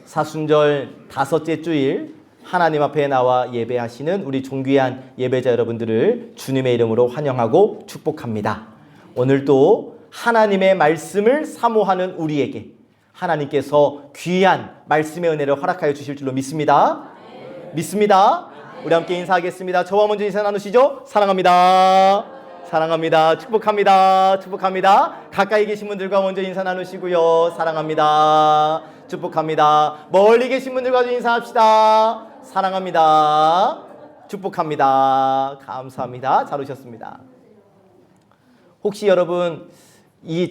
사순절 다섯째 주일 하나님 앞에 나와 예배하시는 우리 존귀한 예배자 여러분들을 주님의 이름으로 환영하고 축복합니다. 오늘도 하나님의 말씀을 사모하는 우리에게 하나님께서 귀한 말씀의 은혜를 허락하여 주실 줄로 믿습니다. 믿습니다. 우리 함께 인사하겠습니다. 저와 먼저 인사 나누시죠. 사랑합니다. 사랑합니다. 축복합니다. 축복합니다. 가까이 계신 분들과 먼저 인사 나누시고요. 사랑합니다. 축복합니다. 멀리 계신 분들과도 인사합시다. 사랑합니다. 축복합니다. 감사합니다. 잘 오셨습니다. 혹시 여러분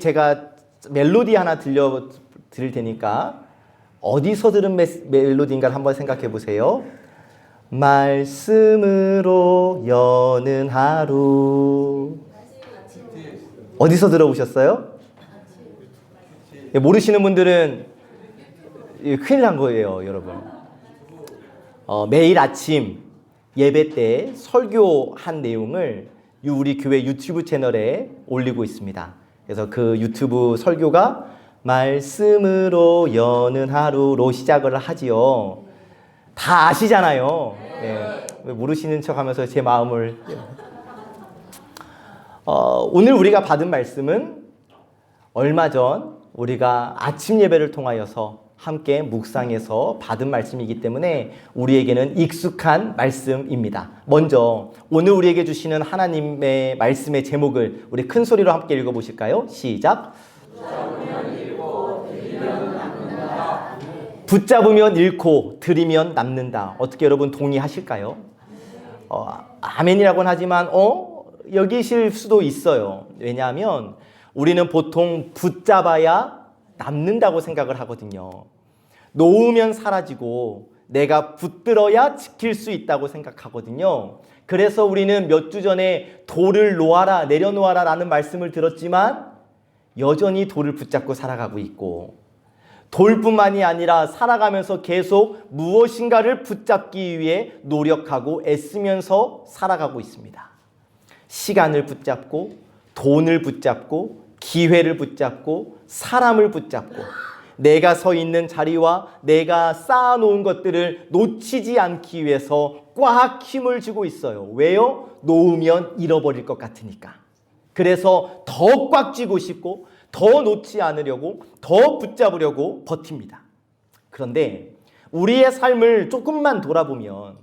제가 멜로디 하나 들려 드릴 테니까 어디서 들은 멜로디인가를 한번 생각해 보세요. 말씀으로 여는 하루. 어디서 들어보셨어요? 모르시는 분들은 큰일 난 거예요, 여러분. 매일 아침 예배 때 설교한 내용을 우리 교회 유튜브 채널에 올리고 있습니다. 그래서 그 유튜브 설교가 말씀으로 여는 하루로 시작을 하지요. 다 아시잖아요. 네. 모르시는 척 하면서 제 마음을. 오늘 우리가 받은 말씀은 얼마 전 우리가 아침 예배를 통하여서 함께 묵상해서 받은 말씀이기 때문에 우리에게는 익숙한 말씀입니다. 먼저 오늘 우리에게 주시는 하나님의 말씀의 제목을 우리 큰 소리로 함께 읽어보실까요? 시작. 붙잡으면 잃고 들이면 남는다. 어떻게 여러분 동의하실까요? 아멘이라고는 하지만 여기실 수도 있어요. 왜냐하면 우리는 보통 붙잡아야 남는다고 생각을 하거든요. 놓으면 사라지고 내가 붙들어야 지킬 수 있다고 생각하거든요. 그래서 우리는 몇 주 전에 돌을 놓아라, 내려놓아라 라는 말씀을 들었지만 여전히 돌을 붙잡고 살아가고 있고, 돌뿐만이 아니라 살아가면서 계속 무엇인가를 붙잡기 위해 노력하고 애쓰면서 살아가고 있습니다. 시간을 붙잡고, 돈을 붙잡고, 기회를 붙잡고, 사람을 붙잡고, 내가 서 있는 자리와 내가 쌓아놓은 것들을 놓치지 않기 위해서 꽉 힘을 쥐고 있어요. 왜요? 놓으면 잃어버릴 것 같으니까. 그래서 더 꽉 쥐고 싶고 더 놓지 않으려고 더 붙잡으려고 버팁니다. 그런데 우리의 삶을 조금만 돌아보면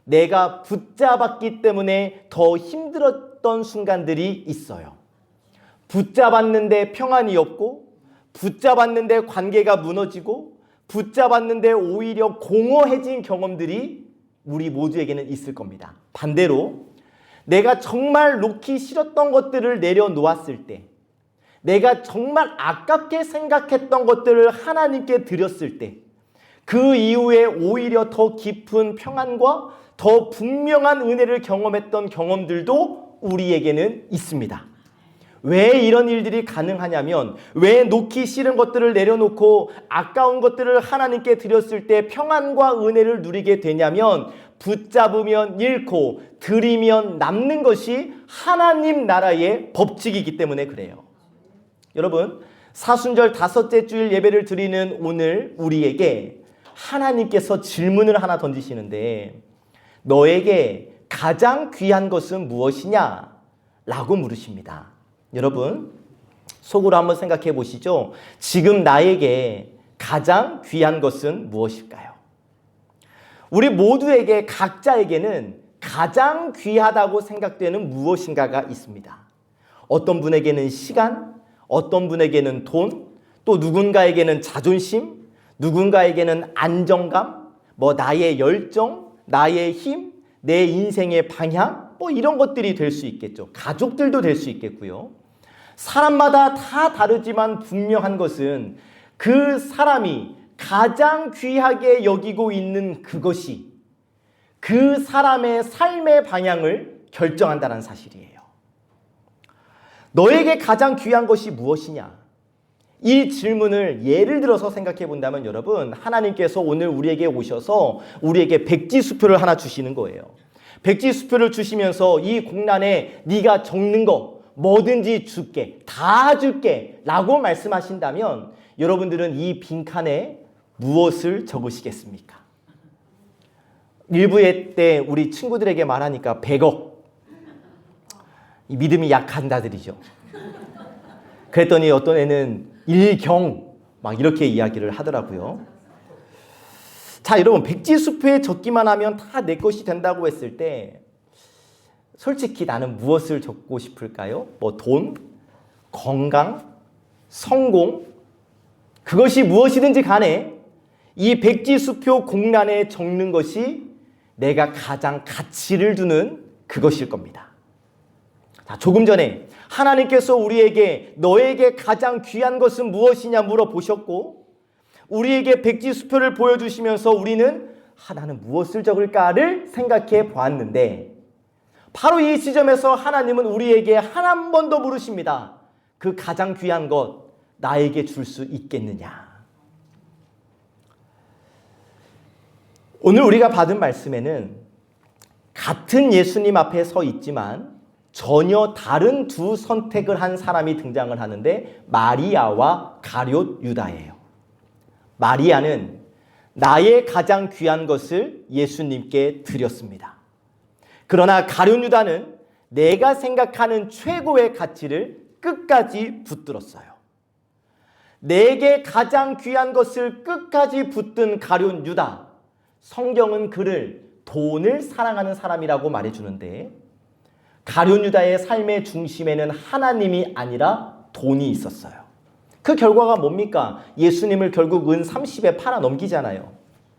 내가 붙잡았기 때문에 더 힘들었던 순간들이 있어요. 붙잡았는데 평안이 없고, 붙잡았는데 관계가 무너지고, 붙잡았는데 오히려 공허해진 경험들이 우리 모두에게는 있을 겁니다. 반대로 내가 정말 놓기 싫었던 것들을 내려놓았을 때, 내가 정말 아깝게 생각했던 것들을 하나님께 드렸을 때, 그 이후에 오히려 더 깊은 평안과 더 분명한 은혜를 경험했던 경험들도 우리에게는 있습니다. 왜 이런 일들이 가능하냐면, 왜 놓기 싫은 것들을 내려놓고 아까운 것들을 하나님께 드렸을 때 평안과 은혜를 누리게 되냐면, 붙잡으면 잃고 들이면 남는 것이 하나님 나라의 법칙이기 때문에 그래요. 여러분, 사순절 다섯째 주일 예배를 드리는 오늘 우리에게 하나님께서 질문을 하나 던지시는데, 너에게 가장 귀한 것은 무엇이냐? 라고 물으십니다. 여러분, 속으로 한번 생각해 보시죠. 지금 나에게 가장 귀한 것은 무엇일까요? 우리 모두에게, 각자에게는 가장 귀하다고 생각되는 무엇인가가 있습니다. 어떤 분에게는 시간, 어떤 분에게는 돈, 또 누군가에게는 자존심, 누군가에게는 안정감, 나의 열정, 나의 힘, 내 인생의 방향, 이런 것들이 될 수 있겠죠. 가족들도 될 수 있겠고요. 사람마다 다 다르지만 분명한 것은 그 사람이 가장 귀하게 여기고 있는 그것이 그 사람의 삶의 방향을 결정한다는 사실이에요. 너에게 가장 귀한 것이 무엇이냐? 이 질문을 예를 들어서 생각해 본다면 여러분, 하나님께서 오늘 우리에게 오셔서 우리에게 백지수표를 하나 주시는 거예요. 백지수표를 주시면서 이 공란에 네가 적는 거 뭐든지 줄게, 다 줄게 라고 말씀하신다면 여러분들은 이 빈칸에 무엇을 적으시겠습니까? 일부의 때 우리 친구들에게 말하니까 100억. 이 믿음이 약한 자들이죠. 그랬더니 어떤 애는 일경 막 이렇게 이야기를 하더라고요. 자, 여러분, 백지수표에 적기만 하면 다 내 것이 된다고 했을 때 솔직히 나는 무엇을 적고 싶을까요? 뭐 돈, 건강, 성공, 그것이 무엇이든지 간에 이 백지수표 공란에 적는 것이 내가 가장 가치를 두는 그것일 겁니다. 자, 조금 전에 하나님께서 우리에게 너에게 가장 귀한 것은 무엇이냐 물어보셨고 우리에게 백지수표를 보여주시면서 우리는 나는 무엇을 적을까를 생각해 보았는데 바로 이 지점에서 하나님은 우리에게 한 번 더 물으십니다. 그 가장 귀한 것 나에게 줄 수 있겠느냐? 오늘 우리가 받은 말씀에는 같은 예수님 앞에 서 있지만 전혀 다른 두 선택을 한 사람이 등장을 하는데 마리아와 가룟 유다예요. 마리아는 나의 가장 귀한 것을 예수님께 드렸습니다. 그러나 가룟 유다는 내가 생각하는 최고의 가치를 끝까지 붙들었어요. 내게 가장 귀한 것을 끝까지 붙든 가룟 유다. 성경은 그를 돈을 사랑하는 사람이라고 말해주는데 가룟 유다의 삶의 중심에는 하나님이 아니라 돈이 있었어요. 그 결과가 뭡니까? 예수님을 결국 은 30에 팔아 넘기잖아요.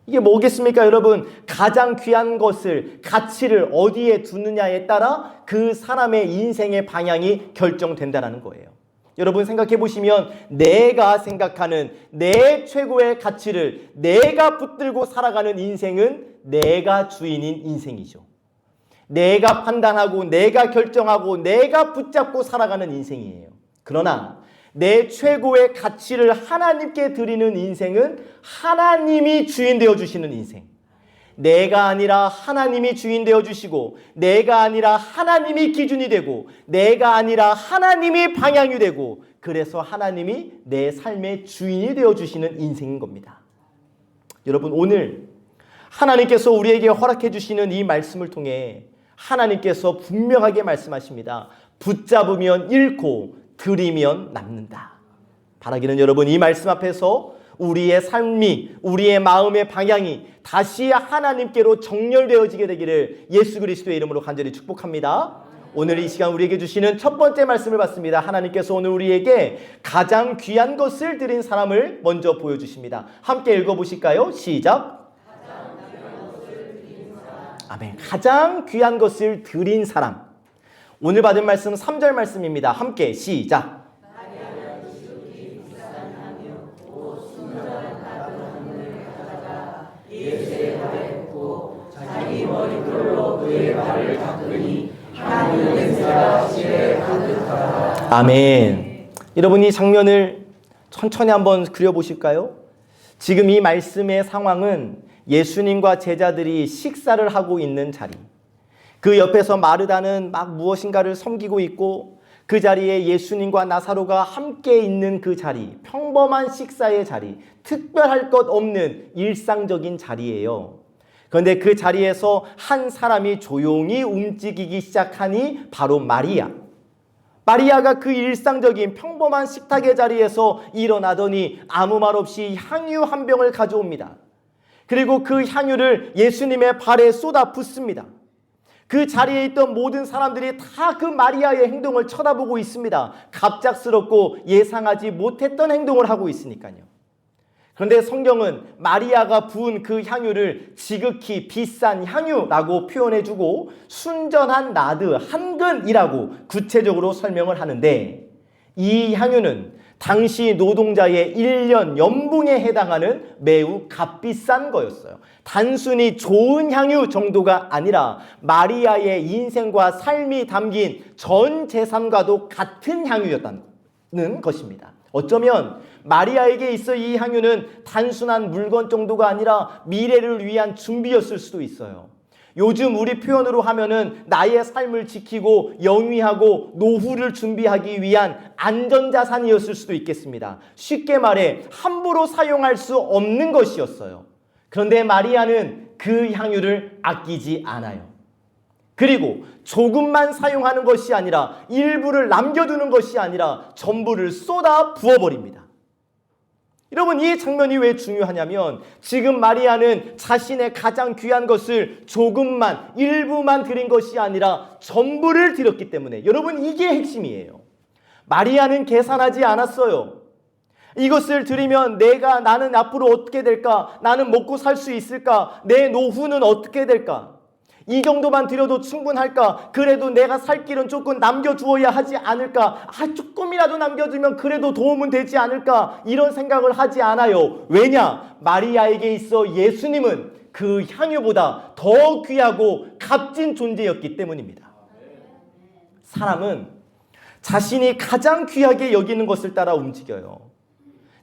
이게 뭐겠습니까, 여러분? 가장 귀한 것을, 가치를 어디에 두느냐에 따라 그 사람의 인생의 방향이 결정된다는 거예요. 여러분 생각해 보시면 내가 생각하는 내 최고의 가치를 내가 붙들고 살아가는 인생은 내가 주인인 인생이죠. 내가 판단하고 내가 결정하고 내가 붙잡고 살아가는 인생이에요. 그러나 내 최고의 가치를 하나님께 드리는 인생은 하나님이 주인 되어주시는 인생. 내가 아니라 하나님이 주인 되어주시고 내가 아니라 하나님이 기준이 되고 내가 아니라 하나님이 방향이 되고 그래서 하나님이 내 삶의 주인이 되어주시는 인생인 겁니다. 여러분 오늘 하나님께서 우리에게 허락해 주시는 이 말씀을 통해 하나님께서 분명하게 말씀하십니다. 붙잡으면 잃고 들이면 남는다. 바라기는 여러분 이 말씀 앞에서 우리의 삶이 우리의 마음의 방향이 다시 하나님께로 정렬되어지게 되기를 예수 그리스도의 이름으로 간절히 축복합니다. 오늘 이 시간 우리에게 주시는 첫 번째 말씀을 받습니다. 하나님께서 오늘 우리에게 가장 귀한 것을 드린 사람을 먼저 보여주십니다. 함께 읽어보실까요? 시작. 아멘. 가장 귀한 것을 드린 사람. 오늘 받은 말씀 3절 말씀입니다. 함께 시작. 자기 머리털로 그의 발을 닦으니 하나님의 냄새가 집에 가득하다. 아멘. 여러분 이 장면을 천천히 한번 그려보실까요? 지금 이 말씀의 상황은 예수님과 제자들이 식사를 하고 있는 자리. 그 옆에서 마르다는 막 무엇인가를 섬기고 있고 그 자리에 예수님과 나사로가 함께 있는 그 자리, 평범한 식사의 자리, 특별할 것 없는 일상적인 자리예요. 그런데 그 자리에서 한 사람이 조용히 움직이기 시작하니 바로 마리아. 마리아가 그 일상적인 평범한 식탁의 자리에서 일어나더니 아무 말 없이 향유 한 병을 가져옵니다. 그리고 그 향유를 예수님의 발에 쏟아 붓습니다. 그 자리에 있던 모든 사람들이 다 그 마리아의 행동을 쳐다보고 있습니다. 갑작스럽고 예상하지 못했던 행동을 하고 있으니까요. 그런데 성경은 마리아가 부은 그 향유를 지극히 비싼 향유라고 표현해주고 순전한 나드, 한근이라고 구체적으로 설명을 하는데 이 향유는 당시 노동자의 1년 연봉에 해당하는 매우 값비싼 거였어요. 단순히 좋은 향유 정도가 아니라 마리아의 인생과 삶이 담긴 전 재산과도 같은 향유였다는 것입니다. 어쩌면 마리아에게 있어 이 향유는 단순한 물건 정도가 아니라 미래를 위한 준비였을 수도 있어요. 요즘 우리 표현으로 하면은 나의 삶을 지키고 영위하고 노후를 준비하기 위한 안전자산이었을 수도 있겠습니다. 쉽게 말해 함부로 사용할 수 없는 것이었어요. 그런데 마리아는 그 향유를 아끼지 않아요. 그리고 조금만 사용하는 것이 아니라 일부를 남겨두는 것이 아니라 전부를 쏟아 부어버립니다. 여러분, 이 장면이 왜 중요하냐면 지금 마리아는 자신의 가장 귀한 것을 조금만, 일부만 드린 것이 아니라 전부를 드렸기 때문에, 여러분, 이게 핵심이에요. 마리아는 계산하지 않았어요. 이것을 드리면 나는 앞으로 어떻게 될까? 나는 먹고 살 수 있을까? 내 노후는 어떻게 될까? 이 정도만 드려도 충분할까? 그래도 내가 살 길은 조금 남겨두어야 하지 않을까? 조금이라도 남겨두면 그래도 도움은 되지 않을까? 이런 생각을 하지 않아요. 왜냐? 마리아에게 있어 예수님은 그 향유보다 더 귀하고 값진 존재였기 때문입니다. 사람은 자신이 가장 귀하게 여기는 것을 따라 움직여요.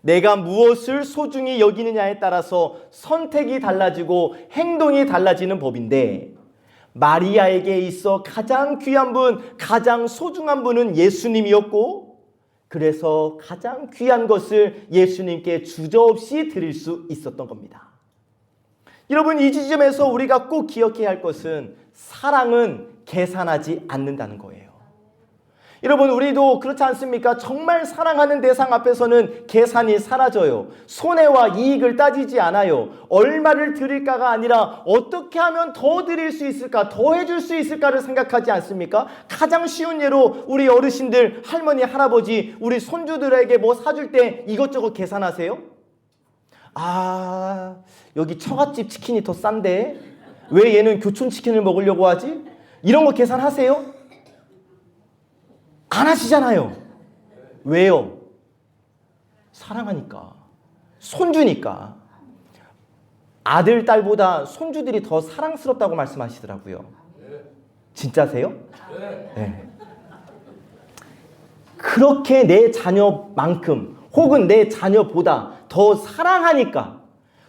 내가 무엇을 소중히 여기느냐에 따라서 선택이 달라지고 행동이 달라지는 법인데, 마리아에게 있어 가장 귀한 분, 가장 소중한 분은 예수님이었고, 그래서 가장 귀한 것을 예수님께 주저없이 드릴 수 있었던 겁니다. 여러분, 이 지점에서 우리가 꼭 기억해야 할 것은 사랑은 계산하지 않는다는 거예요. 여러분, 우리도 그렇지 않습니까? 정말 사랑하는 대상 앞에서는 계산이 사라져요. 손해와 이익을 따지지 않아요. 얼마를 드릴까가 아니라 어떻게 하면 더 드릴 수 있을까, 더 해줄 수 있을까를 생각하지 않습니까? 가장 쉬운 예로 우리 어르신들, 할머니, 할아버지, 우리 손주들에게 뭐 사줄 때 이것저것 계산하세요? 여기 처갓집 치킨이 더 싼데 왜 얘는 교촌 치킨을 먹으려고 하지? 이런 거 계산하세요? 안 하시잖아요. 왜요? 사랑하니까. 손주니까. 아들, 딸보다 손주들이 더 사랑스럽다고 말씀하시더라고요. 진짜세요? 네. 그렇게 내 자녀만큼 혹은 내 자녀보다 더 사랑하니까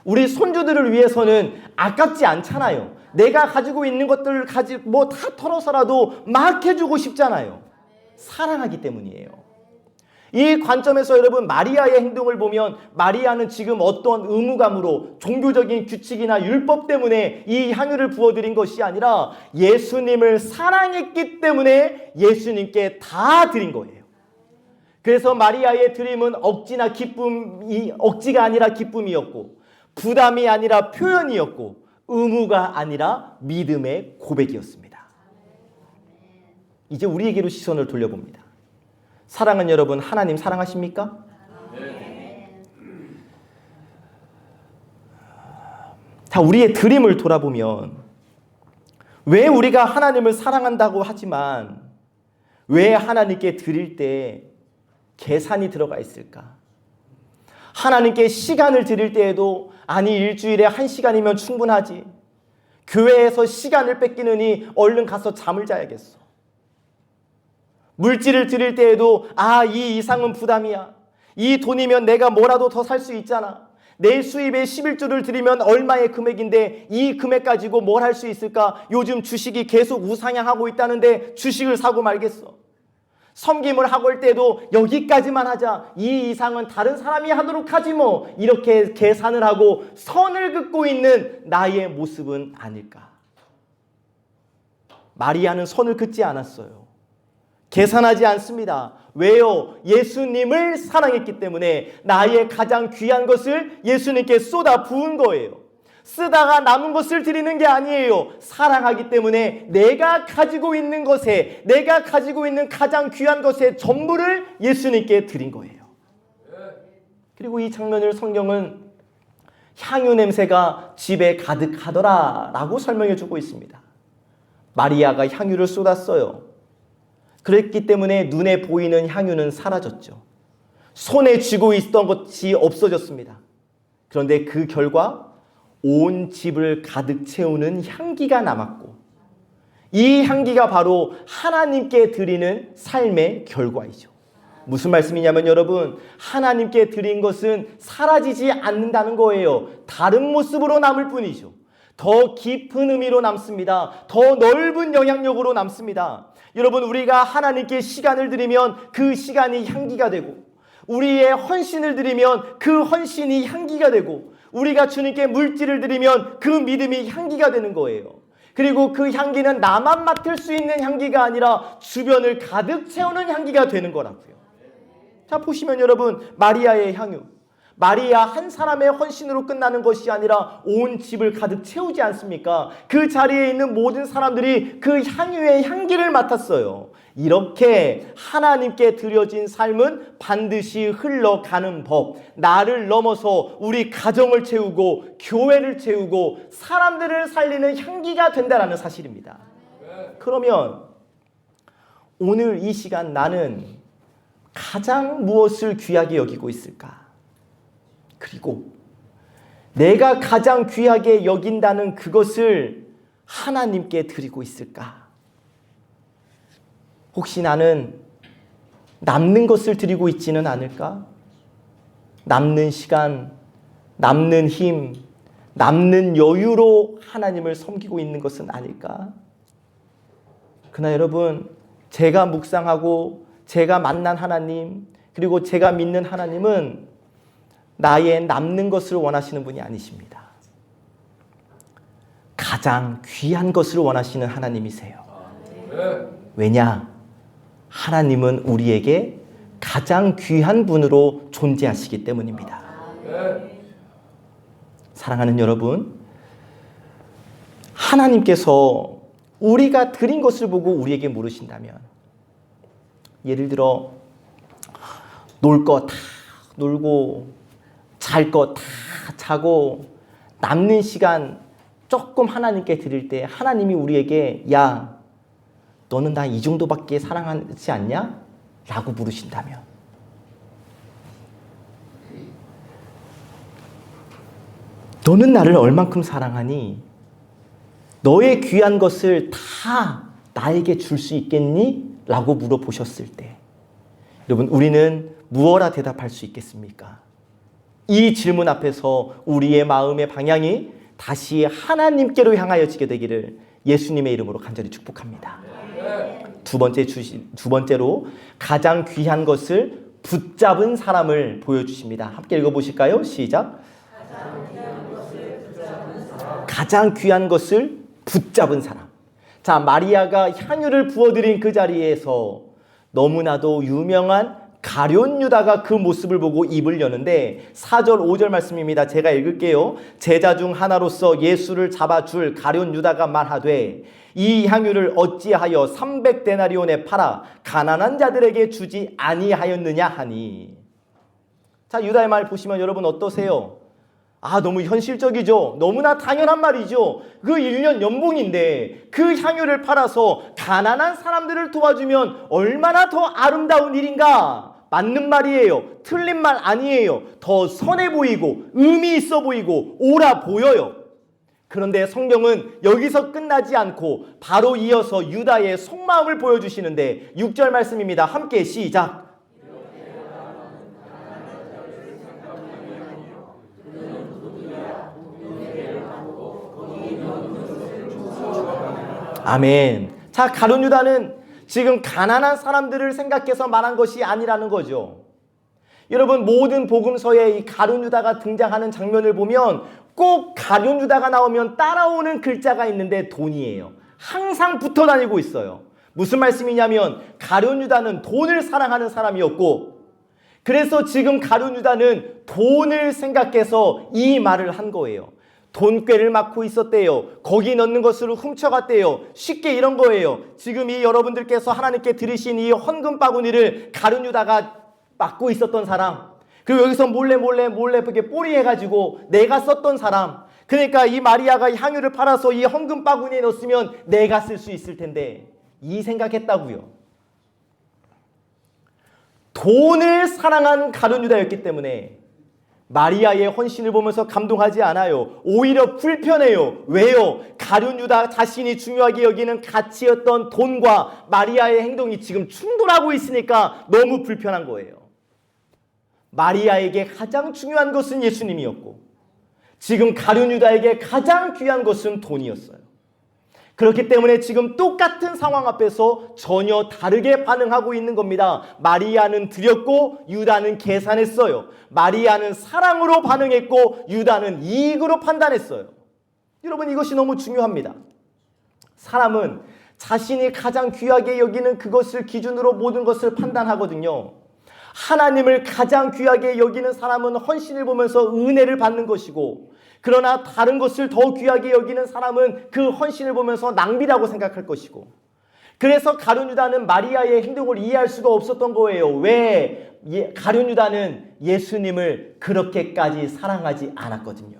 우리 손주들을 위해서는 아깝지 않잖아요. 내가 가지고 있는 것들을 뭐 다 털어서라도 막 해주고 싶잖아요. 사랑하기 때문이에요. 이 관점에서 여러분, 마리아의 행동을 보면 마리아는 지금 어떤 의무감으로 종교적인 규칙이나 율법 때문에 이 향유를 부어드린 것이 아니라 예수님을 사랑했기 때문에 예수님께 다 드린 거예요. 그래서 마리아의 드림은 억지가 아니라 기쁨이었고, 부담이 아니라 표현이었고, 의무가 아니라 믿음의 고백이었습니다. 이제 우리에게로 시선을 돌려봅니다. 사랑하는 여러분, 하나님 사랑하십니까? 네. 자, 우리의 드림을 돌아보면 왜 우리가 하나님을 사랑한다고 하지만 왜 하나님께 드릴 때 계산이 들어가 있을까? 하나님께 시간을 드릴 때에도 일주일에 1시간이면 충분하지. 교회에서 시간을 뺏기느니 얼른 가서 잠을 자야겠어. 물질을 드릴 때에도 이 이상은 부담이야. 이 돈이면 내가 뭐라도 더 살 수 있잖아. 내 수입의 11조를 드리면 얼마의 금액인데 이 금액 가지고 뭘 할 수 있을까? 요즘 주식이 계속 우상향하고 있다는데 주식을 사고 말겠어. 섬김을 하고 올 때도 여기까지만 하자. 이 이상은 다른 사람이 하도록 하지 뭐. 이렇게 계산을 하고 선을 긋고 있는 나의 모습은 아닐까? 마리아는 선을 긋지 않았어요. 계산하지 않습니다. 왜요? 예수님을 사랑했기 때문에 나의 가장 귀한 것을 예수님께 쏟아 부은 거예요. 쓰다가 남은 것을 드리는 게 아니에요. 사랑하기 때문에 내가 가지고 있는 것에, 내가 가지고 있는 가장 귀한 것의 전부를 예수님께 드린 거예요. 그리고 이 장면을 성경은 향유 냄새가 집에 가득하더라 라고 설명해 주고 있습니다. 마리아가 향유를 쏟았어요. 그랬기 때문에 눈에 보이는 향유는 사라졌죠. 손에 쥐고 있던 것이 없어졌습니다. 그런데 그 결과 온 집을 가득 채우는 향기가 남았고, 이 향기가 바로 하나님께 드리는 삶의 결과이죠. 무슨 말씀이냐면 여러분, 하나님께 드린 것은 사라지지 않는다는 거예요. 다른 모습으로 남을 뿐이죠. 더 깊은 의미로 남습니다. 더 넓은 영향력으로 남습니다. 여러분, 우리가 하나님께 시간을 드리면 그 시간이 향기가 되고, 우리의 헌신을 드리면 그 헌신이 향기가 되고, 우리가 주님께 물질을 드리면 그 믿음이 향기가 되는 거예요. 그리고 그 향기는 나만 맡을 수 있는 향기가 아니라 주변을 가득 채우는 향기가 되는 거라고요. 자, 보시면 여러분, 마리아의 향유, 마리아 한 사람의 헌신으로 끝나는 것이 아니라 온 집을 가득 채우지 않습니까? 그 자리에 있는 모든 사람들이 그 향유의 향기를 맡았어요. 이렇게 하나님께 드려진 삶은 반드시 흘러가는 법, 나를 넘어서 우리 가정을 채우고 교회를 채우고 사람들을 살리는 향기가 된다는 사실입니다. 그러면 오늘 이 시간 나는 가장 무엇을 귀하게 여기고 있을까? 그리고 내가 가장 귀하게 여긴다는 그것을 하나님께 드리고 있을까? 혹시 나는 남는 것을 드리고 있지는 않을까? 남는 시간, 남는 힘, 남는 여유로 하나님을 섬기고 있는 것은 아닐까? 그러나 여러분, 제가 묵상하고 제가 만난 하나님, 그리고 제가 믿는 하나님은 나의 남는 것을 원하시는 분이 아니십니다. 가장 귀한 것을 원하시는 하나님이세요. 왜냐? 하나님은 우리에게 가장 귀한 분으로 존재하시기 때문입니다. 사랑하는 여러분, 하나님께서 우리가 드린 것을 보고 우리에게 물으신다면, 예를 들어 놀 거 다 놀고 잘 거 다 자고 남는 시간 조금 하나님께 드릴 때 하나님이 우리에게 야, 너는 나 이 정도밖에 사랑하지 않냐? 라고 물으신다면, 너는 나를 얼만큼 사랑하니? 너의 귀한 것을 다 나에게 줄 수 있겠니? 라고 물어보셨을 때 여러분, 우리는 무엇라 대답할 수 있겠습니까? 이 질문 앞에서 우리의 마음의 방향이 다시 하나님께로 향하여지게 되기를 예수님의 이름으로 간절히 축복합니다. 두 번째로 가장 귀한 것을 붙잡은 사람을 보여주십니다. 함께 읽어보실까요? 시작. 가장 귀한 것을 붙잡은 사람. 자, 마리아가 향유를 부어드린 그 자리에서 너무나도 유명한 가룟 유다가 그 모습을 보고 입을 여는데 4절 5절 말씀입니다. 제가 읽을게요. 제자 중 하나로서 예수를 잡아줄 가룟 유다가 말하되 이 향유를 어찌하여 300데나리온에 팔아 가난한 자들에게 주지 아니하였느냐 하니. 자, 유다의 말 보시면 여러분 어떠세요? 아, 너무 현실적이죠. 너무나 당연한 말이죠. 그 1년 연봉인데 그 향유를 팔아서 가난한 사람들을 도와주면 얼마나 더 아름다운 일인가. 맞는 말이에요. 틀린 말 아니에요. 더 선해 보이고 의미 있어 보이고 옳아 보여요. 그런데 성경은 여기서 끝나지 않고 바로 이어서 유다의 속마음을 보여주시는데 6절 말씀입니다. 함께 시작. 아멘. 자, 가룟 유다는 지금 가난한 사람들을 생각해서 말한 것이 아니라는 거죠. 여러분, 모든 복음서에 이 가룟 유다가 등장하는 장면을 보면 꼭 가룟 유다가 나오면 따라오는 글자가 있는데 돈이에요. 항상 붙어 다니고 있어요. 무슨 말씀이냐면 가룟 유다는 돈을 사랑하는 사람이었고, 그래서 지금 가룟 유다는 돈을 생각해서 이 말을 한 거예요. 돈꾀를 맡고 있었대요. 거기 넣는 것으로 훔쳐갔대요. 쉽게 이런 거예요. 지금 이 여러분들께서 하나님께 드리신 이 헌금 바구니를 가룟 유다가 맡고 있었던 사람, 그리고 여기서 몰래 이렇게 뽀리해가지고 내가 썼던 사람. 그러니까 이 마리아가 향유를 팔아서 이 헌금 바구니에 넣었으면 내가 쓸 수 있을 텐데 이 생각했다고요. 돈을 사랑한 가룟 유다였기 때문에 마리아의 헌신을 보면서 감동하지 않아요. 오히려 불편해요. 왜요? 가룟 유다 자신이 중요하게 여기는 가치였던 돈과 마리아의 행동이 지금 충돌하고 있으니까 너무 불편한 거예요. 마리아에게 가장 중요한 것은 예수님이었고, 지금 가룟 유다에게 가장 귀한 것은 돈이었어요. 그렇기 때문에 지금 똑같은 상황 앞에서 전혀 다르게 반응하고 있는 겁니다. 마리아는 드렸고 유다는 계산했어요. 마리아는 사랑으로 반응했고 유다는 이익으로 판단했어요. 여러분, 이것이 너무 중요합니다. 사람은 자신이 가장 귀하게 여기는 그것을 기준으로 모든 것을 판단하거든요. 하나님을 가장 귀하게 여기는 사람은 헌신을 보면서 은혜를 받는 것이고, 그러나 다른 것을 더 귀하게 여기는 사람은 그 헌신을 보면서 낭비라고 생각할 것이고, 그래서 가룟 유다는 마리아의 행동을 이해할 수가 없었던 거예요. 왜? 가룟 유다는 예수님을 그렇게까지 사랑하지 않았거든요.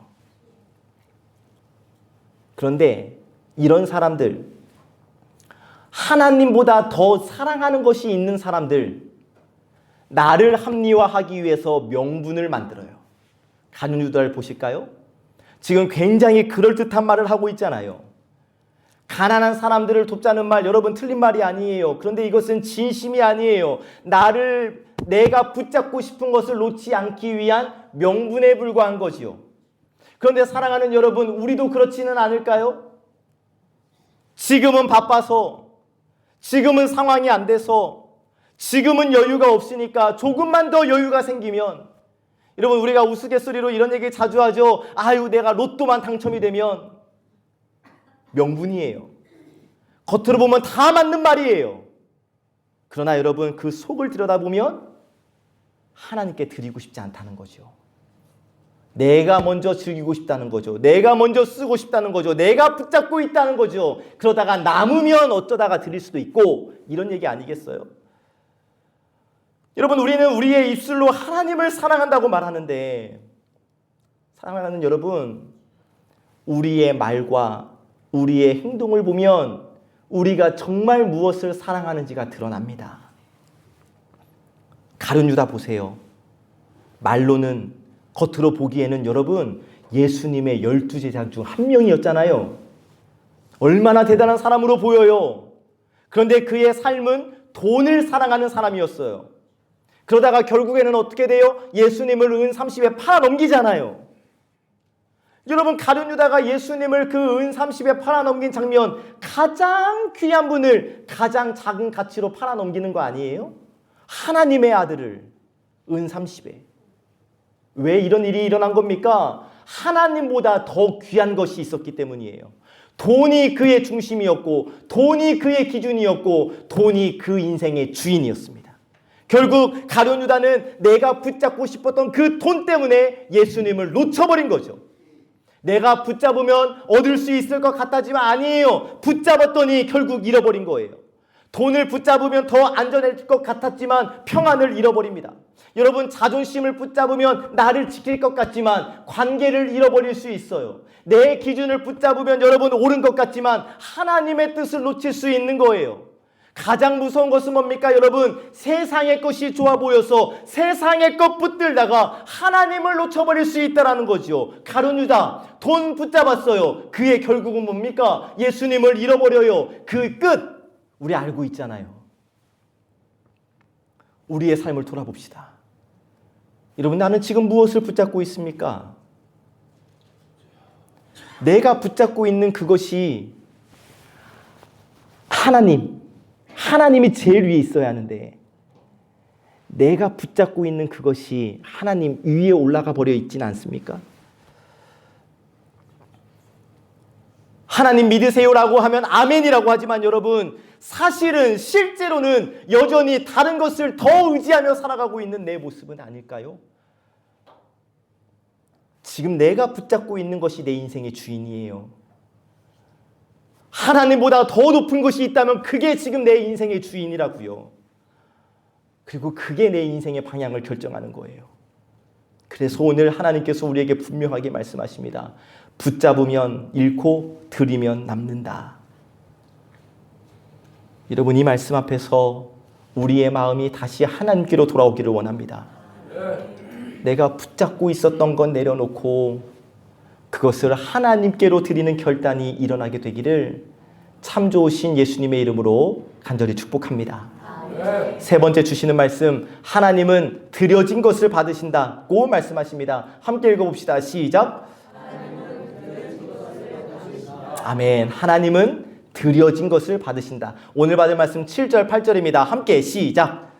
그런데 이런 사람들, 하나님보다 더 사랑하는 것이 있는 사람들, 나를 합리화하기 위해서 명분을 만들어요. 가룟 유다를 보실까요? 지금 굉장히 그럴듯한 말을 하고 있잖아요. 가난한 사람들을 돕자는 말, 여러분, 틀린 말이 아니에요. 그런데 이것은 진심이 아니에요. 내가 붙잡고 싶은 것을 놓지 않기 위한 명분에 불과한 거지요. 그런데 사랑하는 여러분, 우리도 그렇지는 않을까요? 지금은 바빠서, 지금은 상황이 안 돼서, 지금은 여유가 없으니까 조금만 더 여유가 생기면, 여러분, 우리가 우스갯소리로 이런 얘기 자주 하죠. 아유, 내가 로또만 당첨이 되면. 명분이에요. 겉으로 보면 다 맞는 말이에요. 그러나 여러분, 그 속을 들여다보면 하나님께 드리고 싶지 않다는 거죠. 내가 먼저 즐기고 싶다는 거죠. 내가 먼저 쓰고 싶다는 거죠. 내가 붙잡고 있다는 거죠. 그러다가 남으면 어쩌다가 드릴 수도 있고, 이런 얘기 아니겠어요? 여러분, 우리는 우리의 입술로 하나님을 사랑한다고 말하는데, 사랑하는 여러분, 우리의 말과 우리의 행동을 보면 우리가 정말 무엇을 사랑하는지가 드러납니다. 가룟 유다 보세요. 말로는, 겉으로 보기에는 여러분, 예수님의 12제자 중 한 명이었잖아요. 얼마나 대단한 사람으로 보여요. 그런데 그의 삶은 돈을 사랑하는 사람이었어요. 그러다가 결국에는 어떻게 돼요? 예수님을 은 30에 팔아넘기잖아요. 여러분, 가룟 유다가 예수님을 그 은 30에 팔아넘긴 장면, 가장 귀한 분을 가장 작은 가치로 팔아넘기는 거 아니에요? 하나님의 아들을 은 30에. 왜 이런 일이 일어난 겁니까? 하나님보다 더 귀한 것이 있었기 때문이에요. 돈이 그의 중심이었고, 돈이 그의 기준이었고, 돈이 그 인생의 주인이었습니다. 결국 가룟 유다는 내가 붙잡고 싶었던 그 돈 때문에 예수님을 놓쳐버린 거죠. 내가 붙잡으면 얻을 수 있을 것 같았지만 아니에요. 붙잡았더니 결국 잃어버린 거예요. 돈을 붙잡으면 더 안전할 것 같았지만 평안을 잃어버립니다. 여러분, 자존심을 붙잡으면 나를 지킬 것 같지만 관계를 잃어버릴 수 있어요. 내 기준을 붙잡으면 여러분 옳은 것 같지만 하나님의 뜻을 놓칠 수 있는 거예요. 가장 무서운 것은 뭡니까 여러분? 세상의 것이 좋아 보여서 세상의 것 붙들다가 하나님을 놓쳐버릴 수 있다는 거죠. 가룟 유다, 돈 붙잡았어요. 그의 결국은 뭡니까? 예수님을 잃어버려요. 그 끝 우리 알고 있잖아요. 우리의 삶을 돌아봅시다. 여러분, 나는 지금 무엇을 붙잡고 있습니까? 내가 붙잡고 있는 그것이 하나님이 제일 위에 있어야 하는데, 내가 붙잡고 있는 그것이 하나님 위에 올라가 버려 있지는 않습니까? 하나님 믿으세요라고 하면 아멘이라고 하지만 여러분, 사실은 실제로는 여전히 다른 것을 더 의지하며 살아가고 있는 내 모습은 아닐까요? 지금 내가 붙잡고 있는 것이 내 인생의 주인이에요. 하나님보다 더 높은 것이 있다면 그게 지금 내 인생의 주인이라고요. 그리고 그게 내 인생의 방향을 결정하는 거예요. 그래서 오늘 하나님께서 우리에게 분명하게 말씀하십니다. 붙잡으면 잃고 들이면 남는다. 여러분, 이 말씀 앞에서 우리의 마음이 다시 하나님께로 돌아오기를 원합니다. 내가 붙잡고 있었던 건 내려놓고 그것을 하나님께로 드리는 결단이 일어나게 되기를 참 좋으신 예수님의 이름으로 간절히 축복합니다. 세 번째 주시는 말씀, 하나님은 드려진 것을 받으신다고 말씀하십니다. 함께 읽어봅시다. 시작. 아멘. 하나님은 드려진 것을 받으신다. 오늘 받을 말씀 7절 8절입니다. 함께 시작.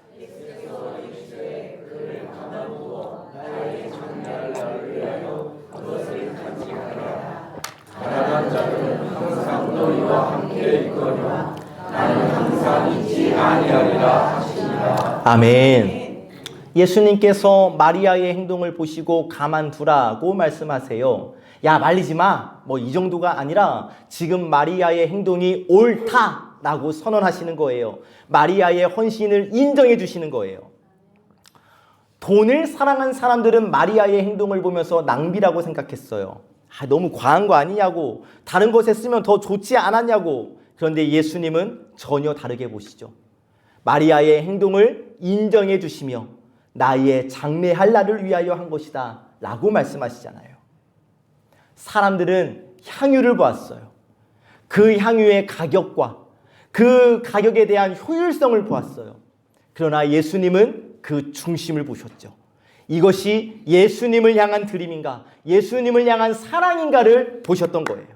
아멘. 예수님께서 마리아의 행동을 보시고 가만두라고 말씀하세요. 야, 말리지 마. 뭐 이 정도가 아니라 지금 마리아의 행동이 옳다라고 선언하시는 거예요. 마리아의 헌신을 인정해 주시는 거예요. 돈을 사랑한 사람들은 마리아의 행동을 보면서 낭비라고 생각했어요. 너무 과한 거 아니냐고, 다른 것에 쓰면 더 좋지 않았냐고. 그런데 예수님은 전혀 다르게 보시죠. 마리아의 행동을 인정해 주시며 나의 장래할 날을 위하여 한 것이다 라고 말씀하시잖아요. 사람들은 향유를 보았어요. 그 향유의 가격과 그 가격에 대한 효율성을 보았어요. 그러나 예수님은 그 중심을 보셨죠. 이것이 예수님을 향한 드림인가, 예수님을 향한 사랑인가를 보셨던 거예요.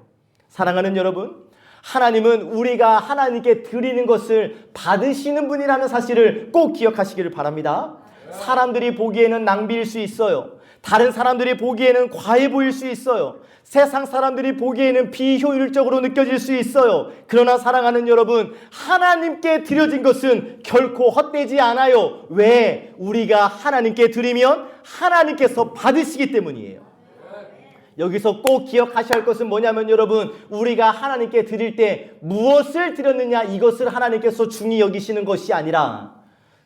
사랑하는 여러분, 하나님은 우리가 하나님께 드리는 것을 받으시는 분이라는 사실을 꼭 기억하시기를 바랍니다. 사람들이 보기에는 낭비일 수 있어요. 다른 사람들이 보기에는 과해 보일 수 있어요. 세상 사람들이 보기에는 비효율적으로 느껴질 수 있어요. 그러나 사랑하는 여러분, 하나님께 드려진 것은 결코 헛되지 않아요. 왜? 우리가 하나님께 드리면 하나님께서 받으시기 때문이에요. 여기서 꼭 기억하셔야 할 것은 뭐냐면 여러분, 우리가 하나님께 드릴 때 무엇을 드렸느냐, 이것을 하나님께서 중히 여기시는 것이 아니라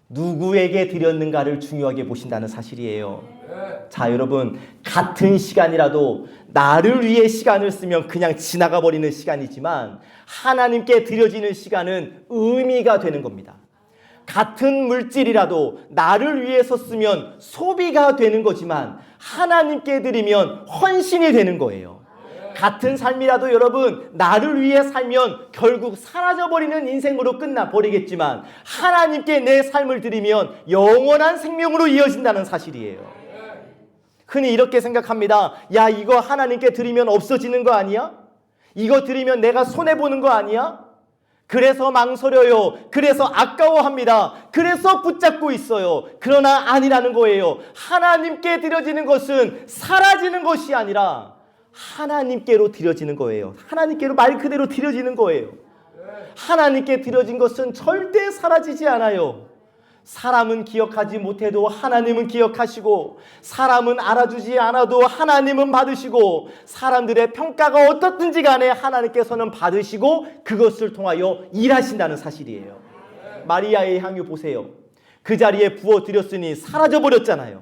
누구에게 드렸는가를 중요하게 보신다는 사실이에요. 자, 여러분, 같은 시간이라도 나를 위해 시간을 쓰면 그냥 지나가 버리는 시간이지만 하나님께 드려지는 시간은 의미가 되는 겁니다. 같은 물질이라도 나를 위해서 쓰면 소비가 되는 거지만 하나님께 드리면 헌신이 되는 거예요. 같은 삶이라도 여러분, 나를 위해 살면 결국 사라져버리는 인생으로 끝나버리겠지만 하나님께 내 삶을 드리면 영원한 생명으로 이어진다는 사실이에요. 흔히 이렇게 생각합니다. 야, 이거 하나님께 드리면 없어지는 거 아니야? 이거 드리면 내가 손해보는 거 아니야? 그래서 망설여요. 그래서 아까워합니다. 그래서 붙잡고 있어요. 그러나 아니라는 거예요. 하나님께 드려지는 것은 사라지는 것이 아니라 하나님께로 드려지는 거예요. 하나님께로 말 그대로 드려지는 거예요. 하나님께 드려진 것은 절대 사라지지 않아요. 사람은 기억하지 못해도 하나님은 기억하시고, 사람은 알아주지 않아도 하나님은 받으시고, 사람들의 평가가 어떻든지 간에 하나님께서는 받으시고 그것을 통하여 일하신다는 사실이에요. 마리아의 향유 보세요. 그 자리에 부어드렸으니 사라져버렸잖아요.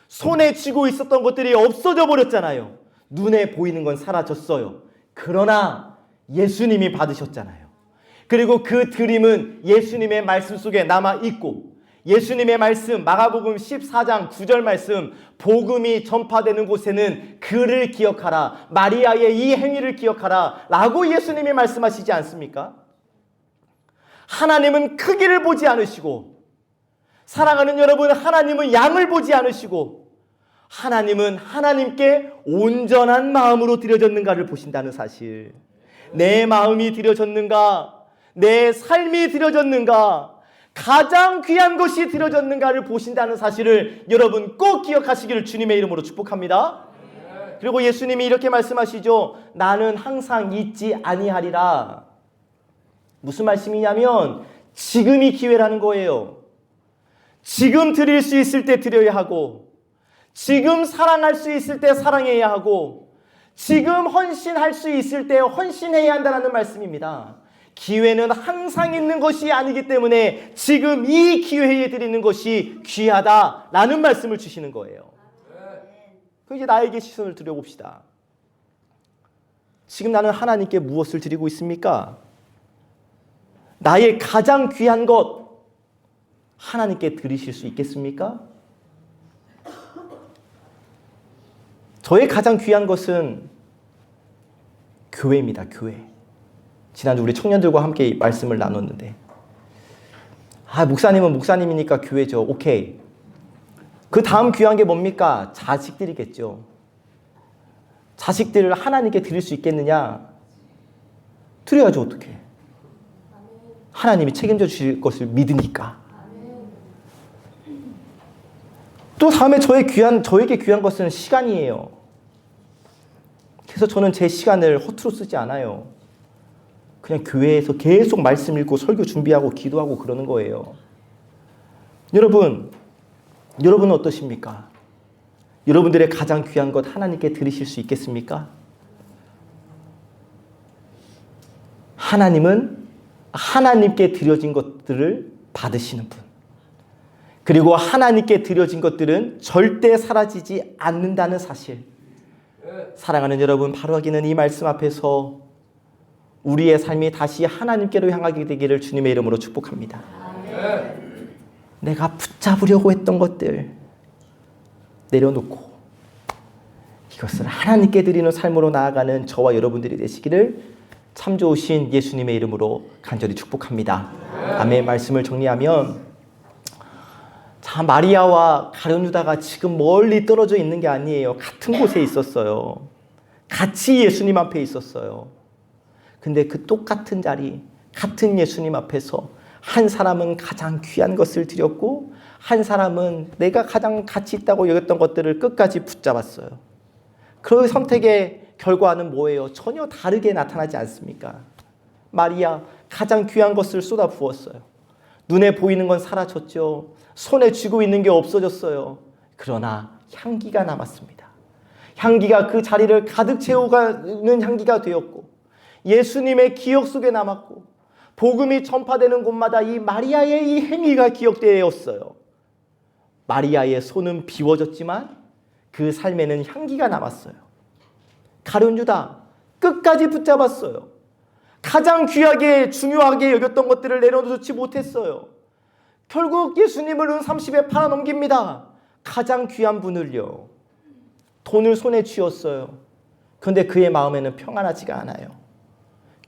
손에 쥐고 있었던 것들이 없어져 버렸잖아요. 눈에 보이는 건 사라졌어요. 그러나 예수님이 받으셨잖아요. 그리고 그 드림은 예수님의 말씀 속에 남아있고, 예수님의 말씀 마가복음 14장 9절 말씀, 복음이 전파되는 곳에는 그를 기억하라, 마리아의 이 행위를 기억하라 라고 예수님이 말씀하시지 않습니까? 하나님은 크기를 보지 않으시고, 사랑하는 여러분, 하나님은 양을 보지 않으시고, 하나님은 하나님께 온전한 마음으로 드려졌는가를 보신다는 사실. 내 마음이 드려졌는가, 내 삶이 드려졌는가, 가장 귀한 것이 드려졌는가를 보신다는 사실을 여러분 꼭 기억하시기를 주님의 이름으로 축복합니다. 그리고 예수님이 이렇게 말씀하시죠. 나는 항상 잊지 아니하리라. 무슨 말씀이냐면 지금이 기회라는 거예요. 지금 드릴 수 있을 때 드려야 하고, 지금 사랑할 수 있을 때 사랑해야 하고, 지금 헌신할 수 있을 때 헌신해야 한다는 말씀입니다. 기회는 항상 있는 것이 아니기 때문에 지금 이 기회에 드리는 것이 귀하다라는 말씀을 주시는 거예요. 그럼 이제 나에게 시선을 들여봅시다. 지금 나는 하나님께 무엇을 드리고 있습니까? 나의 가장 귀한 것 하나님께 드리실 수 있겠습니까? 저의 가장 귀한 것은 교회입니다. 교회. 지난주 우리 청년들과 함께 말씀을 나눴는데, 목사님은 목사님이니까 교회죠. 오케이. 그 다음 귀한 게 뭡니까? 자식들이겠죠. 자식들을 하나님께 드릴 수 있겠느냐? 드려야지 어떡해. 하나님이 책임져 주실 것을 믿으니까. 또 다음에 저에게 귀한 것은 시간이에요. 그래서 저는 제 시간을 허투루 쓰지 않아요. 그냥 교회에서 계속 말씀 읽고 설교 준비하고 기도하고 그러는 거예요. 여러분은 어떠십니까? 여러분들의 가장 귀한 것 하나님께 드리실 수 있겠습니까? 하나님은 하나님께 드려진 것들을 받으시는 분. 그리고 하나님께 드려진 것들은 절대 사라지지 않는다는 사실. 사랑하는 여러분, 바로 하기는 이 말씀 앞에서 우리의 삶이 다시 하나님께로 향하게 되기를 주님의 이름으로 축복합니다. 내가 붙잡으려고 했던 것들 내려놓고 이것을 하나님께 드리는 삶으로 나아가는 저와 여러분들이 되시기를 참 좋으신 예수님의 이름으로 간절히 축복합니다. 아멘. 말씀을 정리하면, 자, 마리아와 가룟 유다가 지금 멀리 떨어져 있는 게 아니에요. 같은 곳에 있었어요. 같이 예수님 앞에 있었어요. 근데 그 똑같은 자리, 같은 예수님 앞에서 한 사람은 가장 귀한 것을 드렸고 한 사람은 내가 가장 가치 있다고 여겼던 것들을 끝까지 붙잡았어요. 그 선택의 결과는 뭐예요? 전혀 다르게 나타나지 않습니까? 마리아, 가장 귀한 것을 쏟아 부었어요. 눈에 보이는 건 사라졌죠. 손에 쥐고 있는 게 없어졌어요. 그러나 향기가 남았습니다. 향기가 그 자리를 가득 채워가는 향기가 되었고 예수님의 기억 속에 남았고 복음이 전파되는 곳마다 이 마리아의 이 행위가 기억되었어요. 마리아의 손은 비워졌지만 그 삶에는 향기가 남았어요. 가룟 유다 끝까지 붙잡았어요. 가장 귀하게 중요하게 여겼던 것들을 내려놓지 못했어요. 결국 예수님을 은 30에 팔아넘깁니다. 가장 귀한 분을요. 돈을 손에 쥐었어요. 그런데 그의 마음에는 평안하지가 않아요.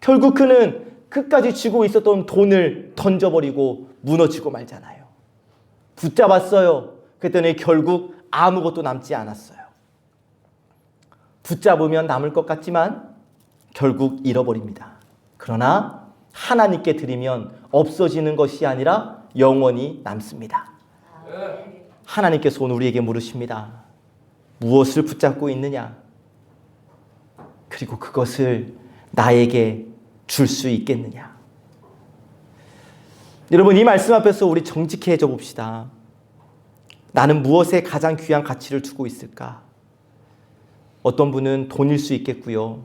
결국 그는 끝까지 쥐고 있었던 돈을 던져버리고 무너지고 말잖아요. 붙잡았어요. 그랬더니 결국 아무것도 남지 않았어요. 붙잡으면 남을 것 같지만 결국 잃어버립니다. 그러나 하나님께 드리면 없어지는 것이 아니라 영원히 남습니다. 하나님께서 오늘 우리에게 물으십니다. 무엇을 붙잡고 있느냐? 그리고 그것을 나에게 줄 수 있겠느냐? 여러분, 이 말씀 앞에서 우리 정직해져 봅시다. 나는 무엇에 가장 귀한 가치를 두고 있을까? 어떤 분은 돈일 수 있겠고요.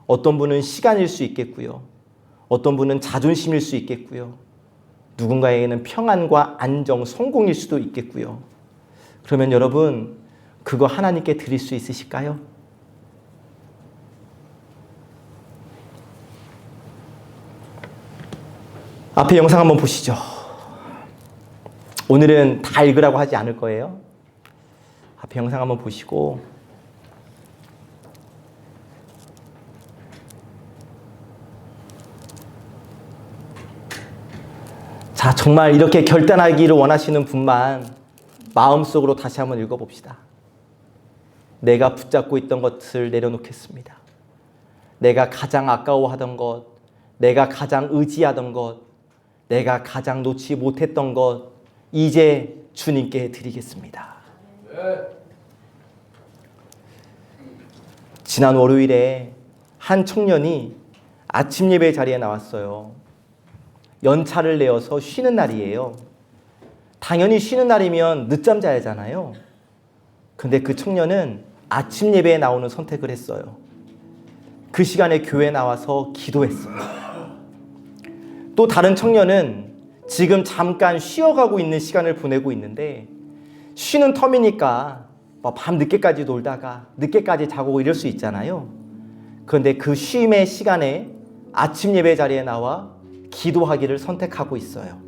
어떤 분은 시간일 수 있겠고요. 어떤 분은 자존심일 수 있겠고요. 누군가에게는 평안과 안정, 성공일 수도 있겠고요. 그러면 여러분, 그거 하나님께 드릴 수 있으실까요? 앞에 영상 한번 보시죠. 오늘은 다 읽으라고 하지 않을 거예요. 앞에 영상 한번 보시고 자, 정말 이렇게 결단하기를 원하시는 분만 마음속으로 다시 한번 읽어봅시다. 내가 붙잡고 있던 것을 내려놓겠습니다. 내가 가장 아까워하던 것, 내가 가장 의지하던 것, 내가 가장 놓지 못했던 것, 이제 주님께 드리겠습니다. 지난 월요일에 한 청년이 아침 예배 자리에 나왔어요. 연차를 내어서 쉬는 날이에요. 당연히 쉬는 날이면 늦잠 자야잖아요. 근데 그 청년은 아침 예배에 나오는 선택을 했어요. 그 시간에 교회에 나와서 기도했어요. 또 다른 청년은 지금 잠깐 쉬어가고 있는 시간을 보내고 있는데 쉬는 텀이니까 밤 늦게까지 놀다가 늦게까지 자고 이럴 수 있잖아요. 그런데 그 쉼의 시간에 아침 예배 자리에 나와 기도하기를 선택하고 있어요.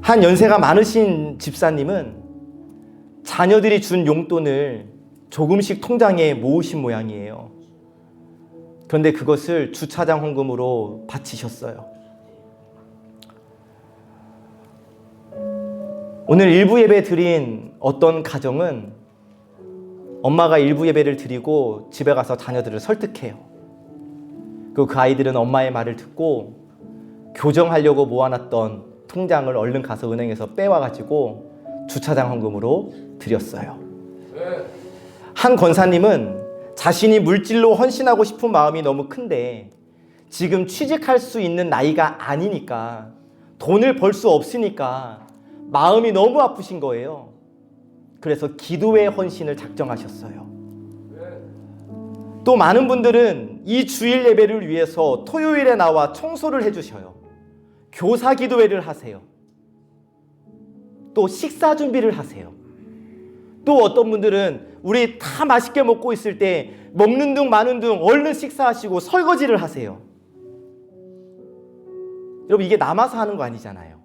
한 연세가 많으신 집사님은 자녀들이 준 용돈을 조금씩 통장에 모으신 모양이에요. 그런데 그것을 주차장 헌금으로 바치셨어요. 오늘 일부 예배 드린 어떤 가정은 엄마가 일부 예배를 드리고 집에 가서 자녀들을 설득해요. 그리고 그 아이들은 엄마의 말을 듣고 교정하려고 모아놨던 통장을 얼른 가서 은행에서 빼와가지고 주차장 헌금으로 드렸어요. 한 권사님은 자신이 물질로 헌신하고 싶은 마음이 너무 큰데 지금 취직할 수 있는 나이가 아니니까, 돈을 벌 수 없으니까 마음이 너무 아프신 거예요. 그래서 기도의 헌신을 작정하셨어요. 또 많은 분들은 이 주일 예배를 위해서 토요일에 나와 청소를 해주셔요. 교사 기도회를 하세요. 또 식사 준비를 하세요. 또 어떤 분들은 우리 다 맛있게 먹고 있을 때 먹는 둥 마는 둥 얼른 식사하시고 설거지를 하세요. 여러분, 이게 남아서 하는 거 아니잖아요.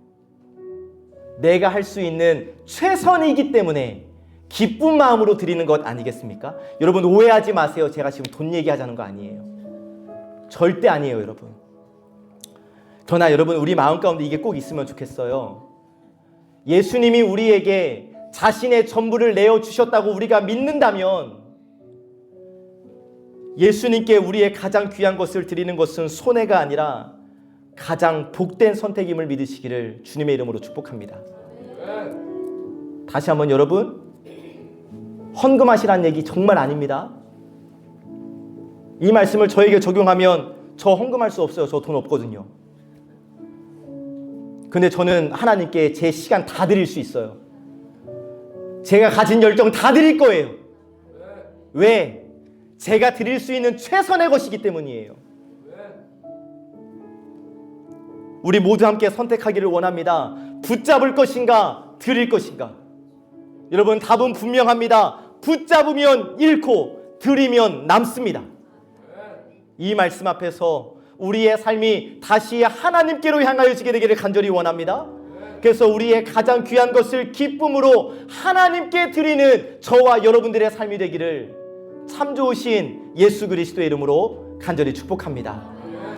내가 할 수 있는 최선이기 때문에 기쁜 마음으로 드리는 것 아니겠습니까? 여러분, 오해하지 마세요. 제가 지금 돈 얘기하자는 거 아니에요. 절대 아니에요, 여러분. 그러나 여러분, 우리 마음 가운데 이게 꼭 있으면 좋겠어요. 예수님이 우리에게 자신의 전부를 내어주셨다고 우리가 믿는다면 예수님께 우리의 가장 귀한 것을 드리는 것은 손해가 아니라 가장 복된 선택임을 믿으시기를 주님의 이름으로 축복합니다. 다시 한번 여러분, 헌금하시라는 얘기 정말 아닙니다. 이 말씀을 저에게 적용하면 저 헌금할 수 없어요. 저 돈 없거든요. 근데 저는 하나님께 제 시간 다 드릴 수 있어요. 제가 가진 열정 다 드릴 거예요. 왜? 제가 드릴 수 있는 최선의 것이기 때문이에요. 우리 모두 함께 선택하기를 원합니다. 붙잡을 것인가, 드릴 것인가? 여러분, 답은 분명합니다. 붙잡으면 잃고 드리면 남습니다. 이 말씀 앞에서 우리의 삶이 다시 하나님께로 향하여지게 되기를 간절히 원합니다. 그래서 우리의 가장 귀한 것을 기쁨으로 하나님께 드리는 저와 여러분들의 삶이 되기를 참 좋으신 예수 그리스도의 이름으로 간절히 축복합니다.